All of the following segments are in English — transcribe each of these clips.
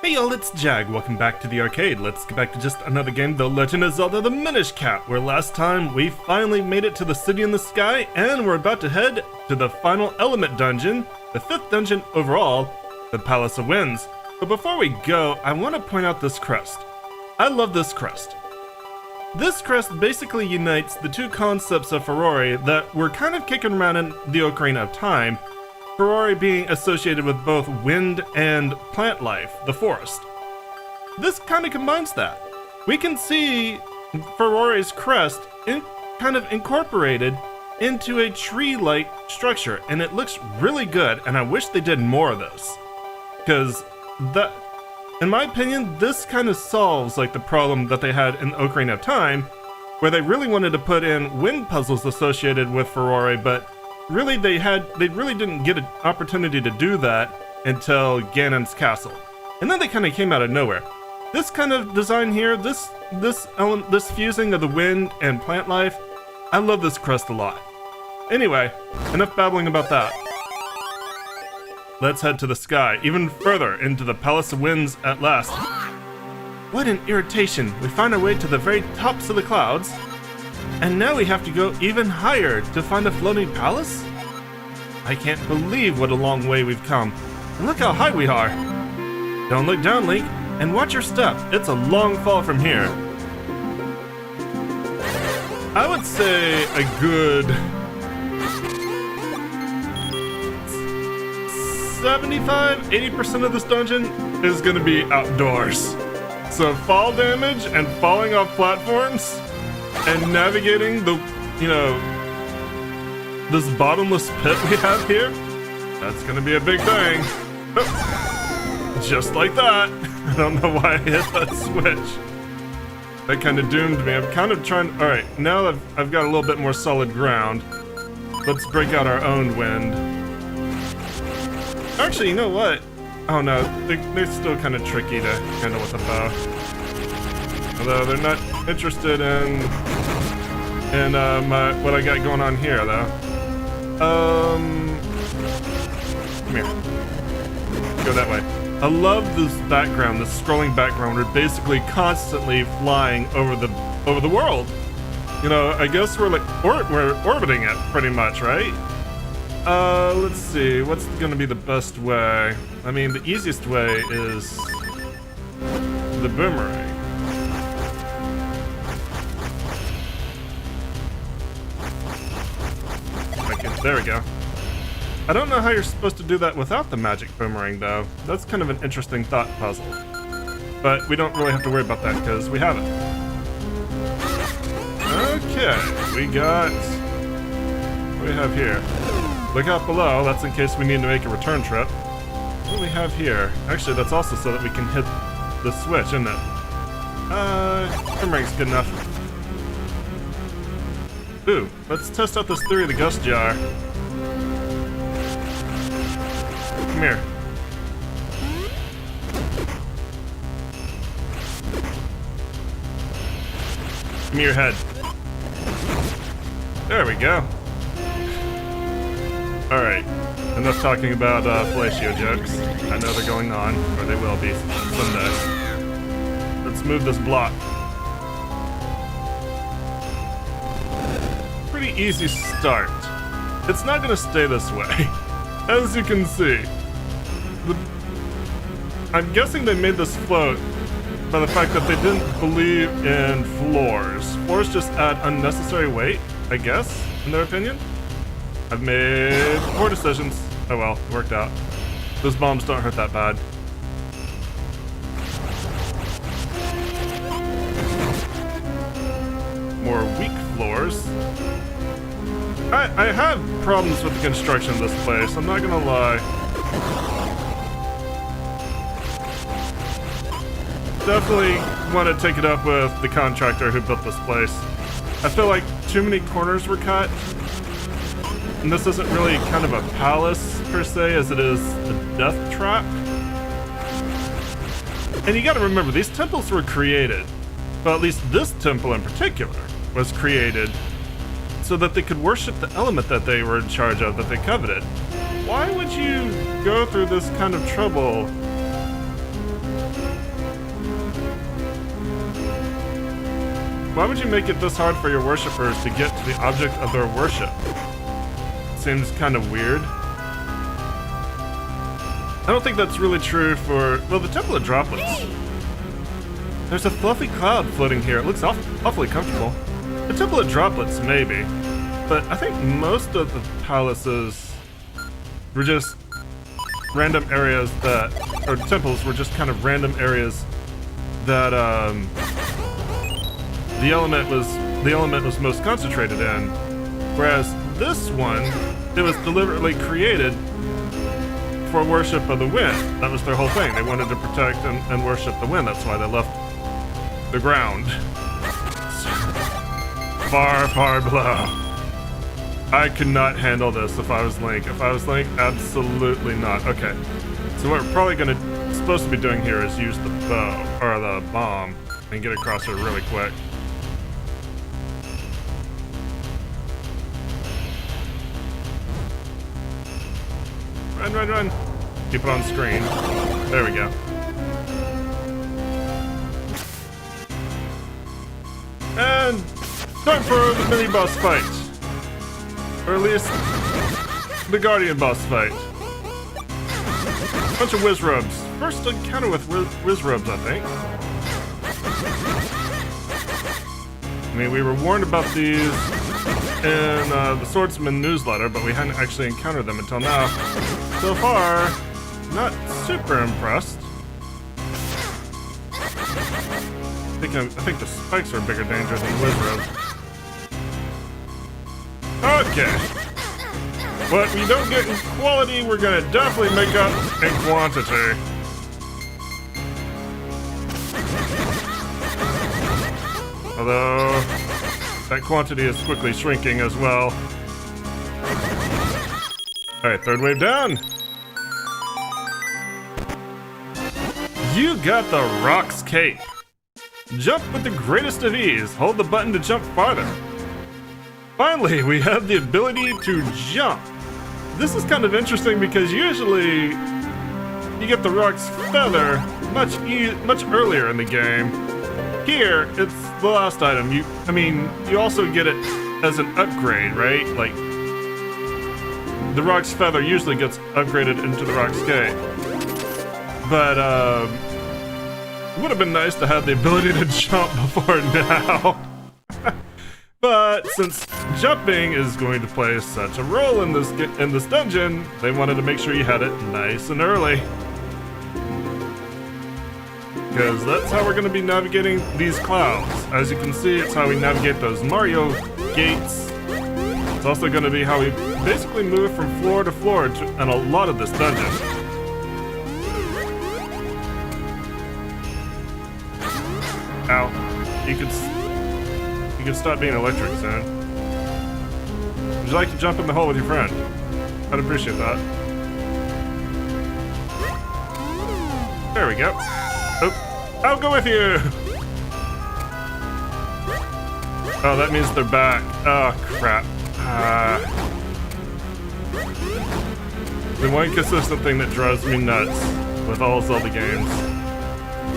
Hey y'all, it's Jag. Welcome back to the arcade. Let's get back to just another game, The Legend of Zelda: The Minish Cap, where last time we finally made it to the city in the sky, and we're about to head to the final element dungeon, the 5th dungeon overall, the Palace of Winds. But before we go, I want to point out this crest. I love this crest. This crest basically unites the two concepts of Ferrari that were kind of kicking around in the Ocarina of Time, Ferrari being associated with both wind and plant life, the forest. This kind of combines that. We can see Ferrari's crest kind of incorporated into a tree-like structure, and it looks really good, and I wish they did more of this. Because that, in my opinion, this kind of solves like the problem that they had in Ocarina of Time, where they really wanted to put in wind puzzles associated with Ferrari, but really they really didn't get an opportunity to do that until Ganon's castle. And then they kind of came out of nowhere. This kind of design here, this fusing of the wind and plant life, I love this crest a lot. Anyway, enough babbling about that. Let's head to the sky, even further into the Palace of Winds at last. What an irritation. We find our way to the very tops of the clouds, and now we have to go even higher to find a floating palace? I can't believe what a long way we've come. And look how high we are. Don't look down, Link, and watch your step. It's a long fall from here. I would say a good 75-80% of this dungeon is going to be outdoors. So fall damage and falling off platforms and navigating the, this bottomless pit we have here, that's gonna be a big thing. Oh, just like that. I don't know why I hit that switch. That kind of doomed me. I'm kind of trying, alright, now that I've got a little bit more solid ground, let's break out our own wind. Actually, you know what? Oh no, they're still kind of tricky to handle with a bow. Although they're not interested in what I got going on here, though. Come here. Go that way. I love this background, this scrolling background. We're basically constantly flying over the world. I guess we're like we're orbiting it pretty much, right? Let's see. What's gonna be the best way? I mean, the easiest way is the boomerang. There we go. I don't know how you're supposed to do that without the magic boomerang, though. That's kind of an interesting thought puzzle. But we don't really have to worry about that because we have it. Okay, we got... what do we have here? Look out below, that's in case we need to make a return trip. What do we have here? Actually, that's also so that we can hit the switch, isn't it? Boomerang's good enough. Ooh, let's test out this theory of the gust jar. Come here. Give me your head. There we go. Alright, enough talking about fellatio jokes. I know they're going on, or they will be someday. Let's move this block. Pretty easy start. It's not gonna stay this way, as you can see. I'm guessing they made this float by the fact that they didn't believe in floors. Floors just add unnecessary weight, I guess, in their opinion. I've made poor decisions. Oh well, it worked out. Those bombs don't hurt that bad. More weak floors. I have problems with the construction of this place, I'm not gonna lie. Definitely want to take it up with the contractor who built this place. I feel like too many corners were cut. And this isn't really kind of a palace, per se, as it is a death trap. And you gotta remember, these temples were created, well, at least this temple in particular, was created so that they could worship the element that they were in charge of, that they coveted. Why would you go through this kind of trouble Why would you make it this hard for your worshippers to get to the object of their worship? Seems kind of weird. I don't think that's really true for, well, the Temple of Droplets. There's a fluffy cloud floating here. It looks awfully comfortable. The Temple of Droplets, maybe. But I think most of the palaces were just random areas that, or temples were just kind of random areas that the element was most concentrated in. Whereas this one, it was deliberately created for worship of the wind. That was their whole thing. They wanted to protect and worship the wind. That's why they left the ground far, far below. I could not handle this if I was Link. If I was Link, absolutely not. Okay, so what we're probably supposed to be doing here is use the bow, or the bomb, and get across here really quick. Run, run, run. Keep it on screen. There we go. And time for the mini boss fight. Or at least the Guardian boss fight. Bunch of Wizrobes. First encounter with Wizrobes, I think. I mean, we were warned about these in the Swordsman newsletter, but we hadn't actually encountered them until now. So far, not super impressed. I think the spikes are a bigger danger than Wizrobes. Okay. What we don't get in quality, we're gonna definitely make up in quantity. Although, that quantity is quickly shrinking as well. Alright, third wave down. You got the Rock's Cape. Jump with the greatest of ease. Hold the button to jump farther. Finally, we have the ability to jump. This is kind of interesting because usually you get the Rock's Feather much earlier in the game. Here, it's the last item. You also get it as an upgrade, right? Like, the Rock's Feather usually gets upgraded into the Rock's Cape. But, it would have been nice to have the ability to jump before now. But since jumping is going to play such a role in this dungeon, they wanted to make sure you had it nice and early. Because that's how we're going to be navigating these clouds. As you can see, it's how we navigate those Mario gates. It's also going to be how we basically move from floor to floor in a lot of this dungeon. Ow. You could stop being electric soon. Would you like to jump in the hole with your friend? I'd appreciate that. There we go. Oh, I'll go with you! Oh, that means they're back. Oh, crap. The one consistent thing that drives me nuts with all Zelda games.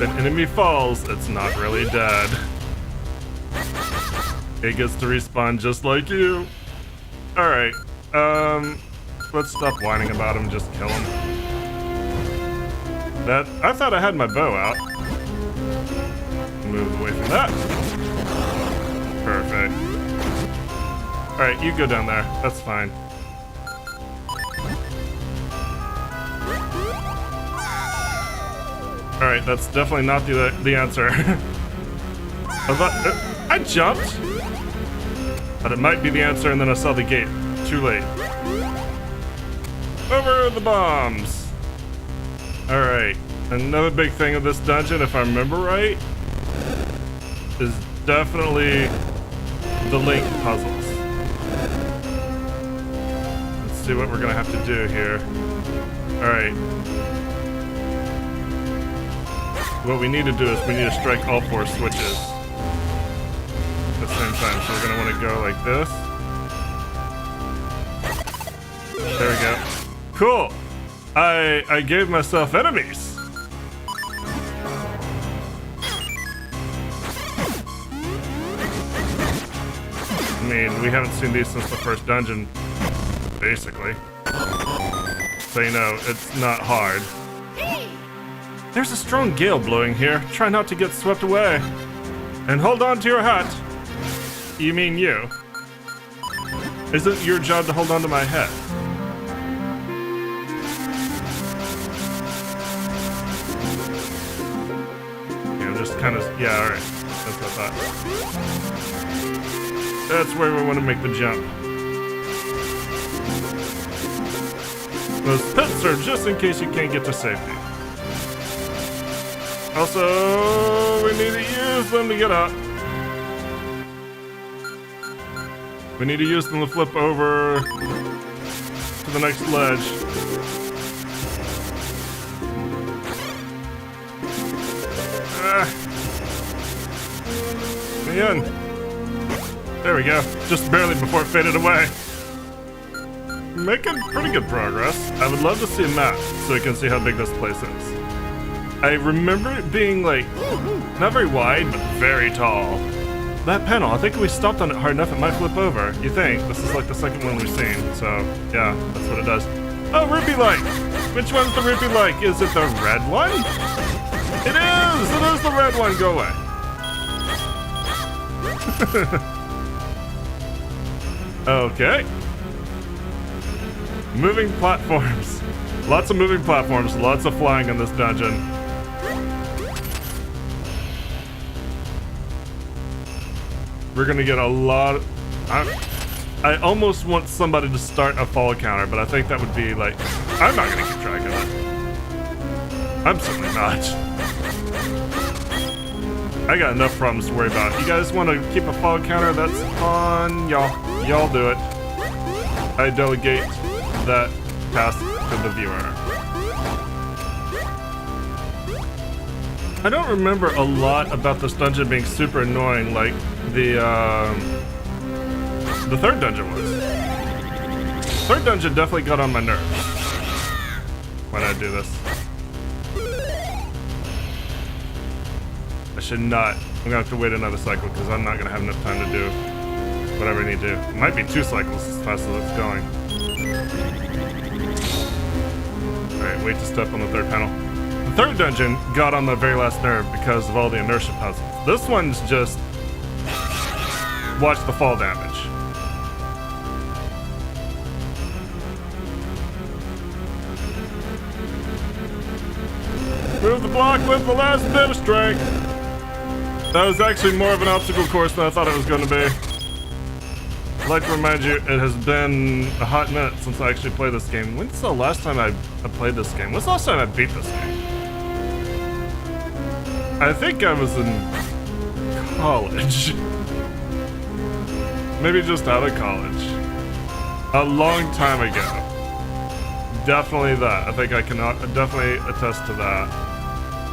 If an enemy falls, it's not really dead. It gets to respawn just like you. Alright, let's stop whining about him, just kill him. I thought I had my bow out. Move away from that. Perfect. Alright, you go down there. That's fine. Alright, that's definitely not the answer. I jumped! But it might be the answer, and then I saw the gate. Too late. Over the bombs! Alright, another big thing of this dungeon, if I remember right, is definitely the Link puzzles. Let's see what we're gonna have to do here. Alright. What we need to do is we need to strike all 4 switches at the same time. So we're gonna wanna go like this. There we go. Cool! I gave myself enemies! I mean, we haven't seen these since the first dungeon, basically. So, you know, it's not hard. There's a strong gale blowing here. Try not to get swept away. And hold on to your hat. You mean you. Is it your job to hold on to my head? Yeah, I'm just kind of... Yeah, alright. That's what I thought. That's where we want to make the jump. Those pits are just in case you can't get to safety. Also, we need to use them to get up. We need to use them to flip over to the next ledge. Man. There we go. Just barely before it faded away. Making pretty good progress. I would love to see a map so we can see how big this place is. I remember it being like, not very wide, but very tall. That panel, I think if we stopped on it hard enough, it might flip over. You think? This is like the second one we've seen, so yeah, that's what it does. Oh, Rupee Like! Which one's the Rupee Like? Is it the red one? It is! It is the red one! Go away. Okay. Moving platforms. Lots of moving platforms, lots of flying in this dungeon. We're gonna get a lot of... I almost want somebody to start a fall counter, but I think that would be like... I'm not gonna keep track of it. I'm certainly not. I got enough problems to worry about. You guys want to keep a fall counter? That's fun. Y'all do it. I delegate that task to the viewer. I don't remember a lot about this dungeon being super annoying like the third dungeon was. Third dungeon definitely got on my nerves when I do this. I should not. I'm gonna have to wait another cycle because I'm not gonna have enough time to do whatever I need to do. It might be 2 cycles as fast as it's going. Alright, wait to step on the third panel. The third dungeon got on the very last nerve because of all the inertia puzzles. This one's just watch the fall damage. Move the block with the last bit of strength. That was actually more of an obstacle course than I thought it was going to be. I'd like to remind you, it has been a hot minute since I actually played this game. When's the last time I played this game? When's the last time I beat this game? I think I was in college. Maybe just out of college. A long time ago. Definitely that. I think I can definitely attest to that.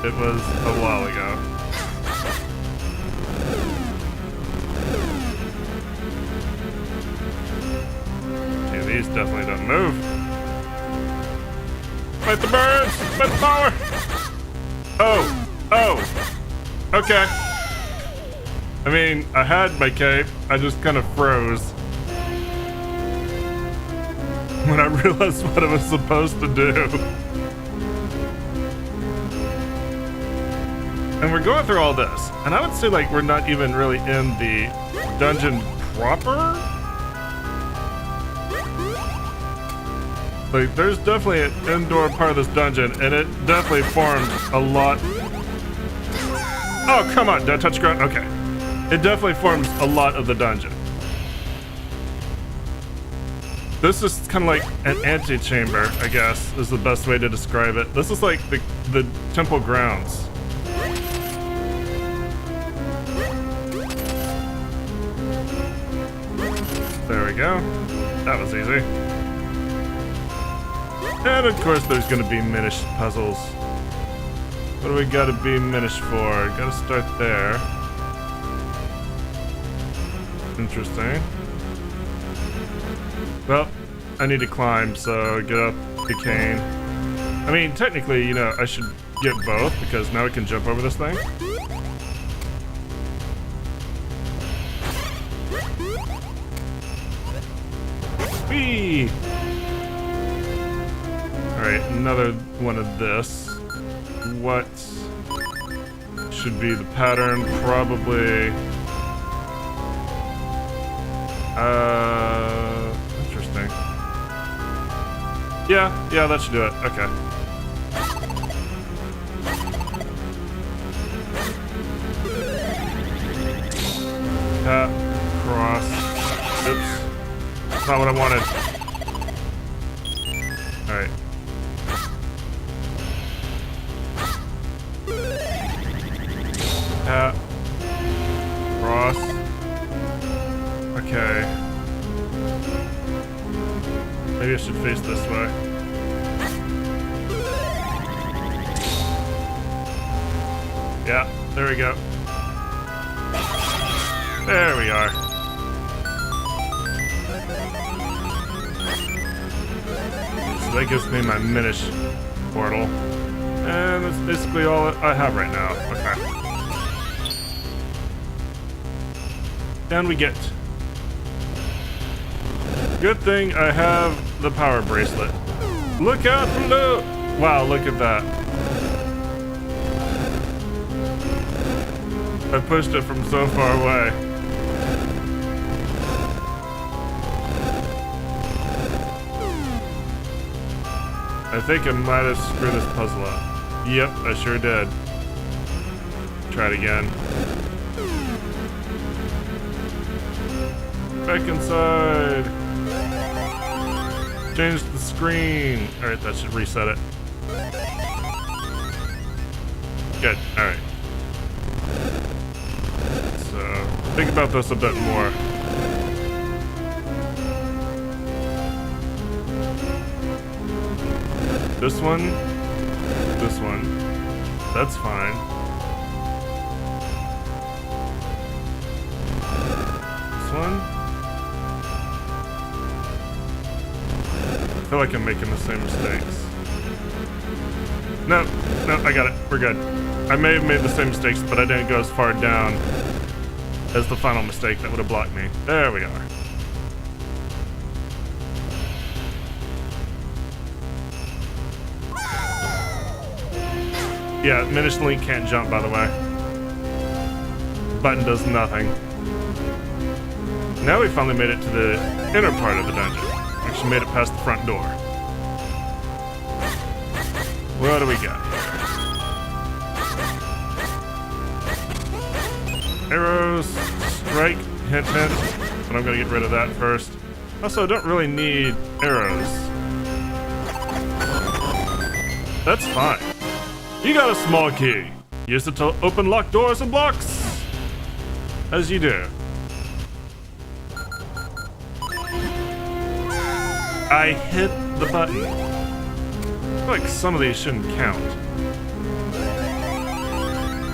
It was a while ago. Okay, these definitely don't move. Fight the birds! Fight the power! Oh! Okay. I mean, I had my cape, I just kind of froze when I realized what I was supposed to do. And we're going through all this, and I would say like we're not even really in the dungeon proper. Like there's definitely an indoor part of this dungeon, and it definitely forms a lot. Oh, come on, did I touch ground? Okay. It definitely forms a lot of the dungeon. This is kind of like an antechamber, I guess, is the best way to describe it. This is like the temple grounds. There we go. That was easy. And of course there's gonna be Minish puzzles. What do we gotta be Minish for? Gotta start there. Interesting. Well, I need to climb, so get up the cane. I mean, technically, you know, I should get both, because now we can jump over this thing. Whee! Alright, another one of this. What should be the pattern? Probably... interesting. Yeah, that should do it. Okay. Tap, cross. Oops. That's not what I wanted. Alright. Tap. Cross. Okay. Maybe I should face this way. Yeah, there we go. There we are. So that gives me my Minish portal. And that's basically all I have right now. Okay. Down we get. Good thing I have the power bracelet. Look out below! Wow, look at that. I pushed it from so far away. I think I might have screwed this puzzle up. Yep, I sure did. Try it again. Back inside. Change the screen. Alright, that should reset it. Good, alright. So, think about this a bit more. This one. This one. That's fine. This one. I feel like I'm making the same mistakes. No, I got it. We're good. I may have made the same mistakes, but I didn't go as far down as the final mistake that would have blocked me. There we are. Yeah, Minish Link can't jump, by the way. Button does nothing. Now we finally made it to the inner part of the dungeon. Actually made it past the front door. What do we got here? Arrows, strike, hint, hint. But I'm gonna get rid of that first. Also, I don't really need arrows. That's fine. You got a small key. Use it to open locked doors and blocks. As you do. I hit the button. I feel like some of these shouldn't count.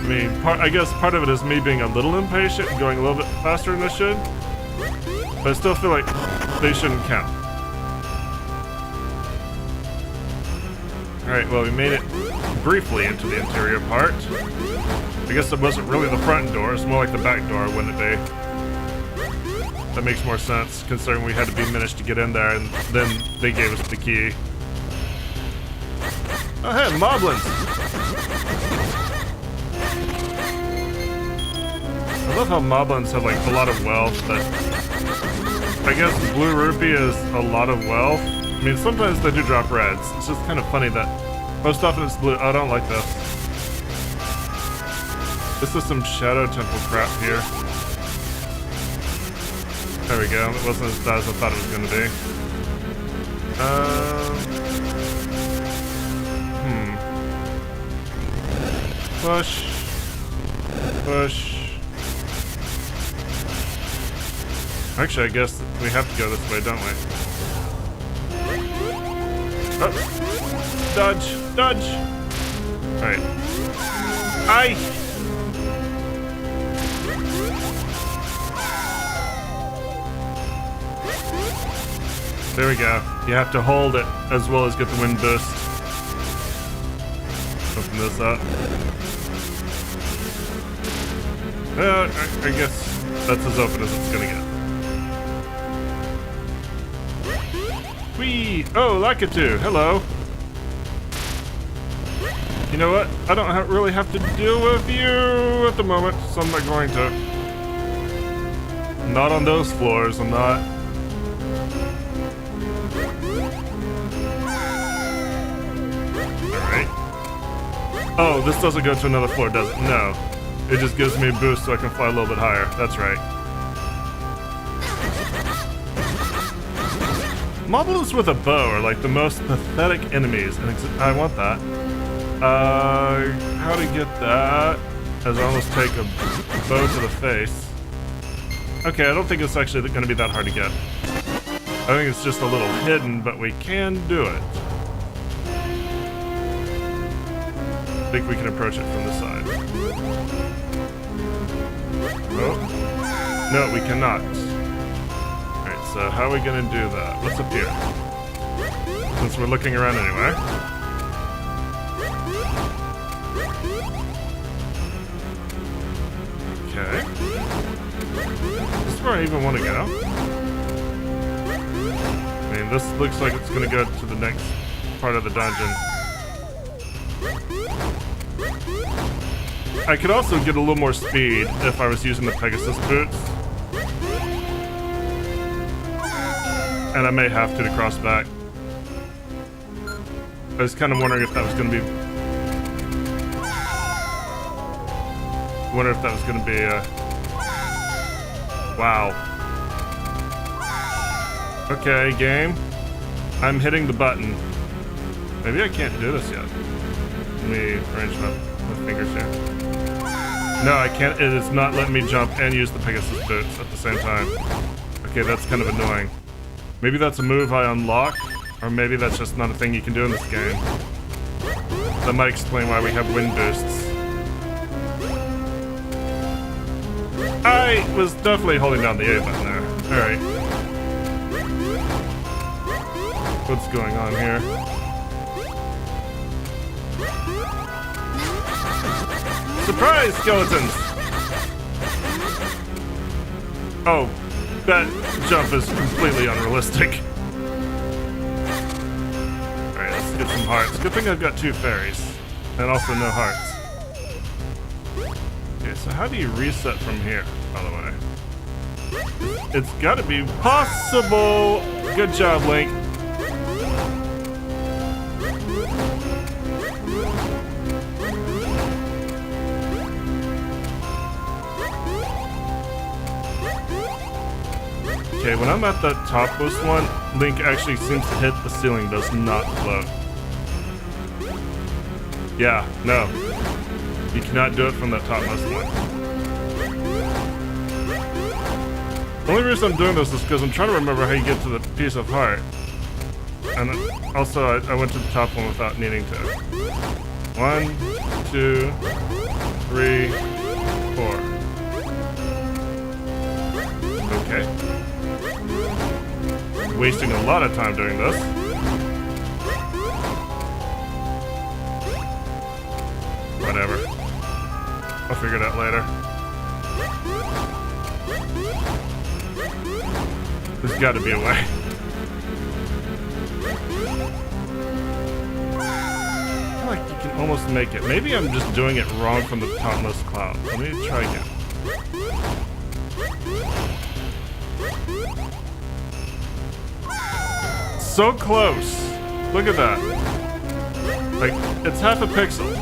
I mean, I guess part of it is me being a little impatient and going a little bit faster than I should. But I still feel like they shouldn't count. Alright, well, we made it briefly into the interior part. I guess it wasn't really the front door, it's more like the back door, wouldn't it be? That makes more sense, considering we had to be Minish to get in there, and then they gave us the key. Oh hey, moblins! I love how moblins have like a lot of wealth, but I guess blue rupee is a lot of wealth. I mean, sometimes they do drop reds. It's just kind of funny that most often it's blue. Oh, I don't like this. This is some Shadow Temple crap here. There we go. It wasn't as bad as I thought it was going to be. Push. Push. Actually, I guess we have to go this way, don't we? Oh. Dodge! Dodge! Alright. Aye! There we go. You have to hold it as well as get the wind boost. Open this up. I guess that's as open as it's gonna get. Whee! Oh, Lakitu, hello. You know what? I don't really have to deal with you at the moment, so I'm not going to. Not on those floors, I'm not. Alright. Oh, this doesn't go to another floor, does it? No. It just gives me a boost so I can fly a little bit higher. That's right. Moblins with a bow are like the most pathetic enemies, and I want that. How to get that? As I almost take a bow to the face. Okay, I don't think it's actually going to be that hard to get. I think it's just a little hidden, but we can do it. I think we can approach it from the side. Oh. No, we cannot. Alright, so how are we going to do that? What's up here? Since we're looking around anyway. Okay. This is where I even want to go. I mean, this looks like it's going to go to the next part of the dungeon. I could also get a little more speed if I was using the Pegasus boots. And I may have to cross back. I was kind of wondering if that was going to be... Wow. Okay, game. I'm hitting the button. Maybe I can't do this yet. Let me arrange my fingers here. No, I can't. It is not letting me jump and use the Pegasus boots at the same time. Okay, that's kind of annoying. Maybe that's a move I unlock, or maybe that's just not a thing you can do in this game. That might explain why we have wind boosts. I was definitely holding down the A button there. Alright. What's going on here? Surprise, skeletons! Oh, that jump is completely unrealistic. Alright, let's get some hearts. Good thing I've got 2 fairies. And also no hearts. Okay, so how do you reset from here, by the way? It's gotta be possible! Good job, Link. Okay, when I'm at the topmost one, Link actually seems to hit the ceiling, does not float. Yeah, no. You cannot do it from that topmost one. The only reason I'm doing this is because I'm trying to remember how you get to the piece of heart. And also, I went to the top one without needing to. 1, 2, 3, 4. Okay. Wasting a lot of time doing this. Whatever. I'll figure it out later. There's gotta be a way. I feel like you can almost make it. Maybe I'm just doing it wrong from the topmost cloud. Let me try again. So close. Look at that. Like, it's half a pixel.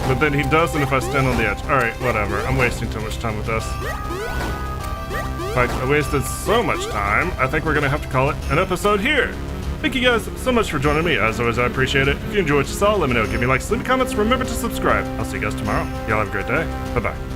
But then he doesn't if I stand on the edge. Alright, whatever. I'm wasting too much time with this. In fact, I wasted so much time, I think we're gonna have to call it an episode here. Thank you guys so much for joining me. As always, I appreciate it. If you enjoyed what you saw, let me know. Give me likes, leave me comments. Remember to subscribe. I'll see you guys tomorrow. Y'all have a great day. Bye-bye.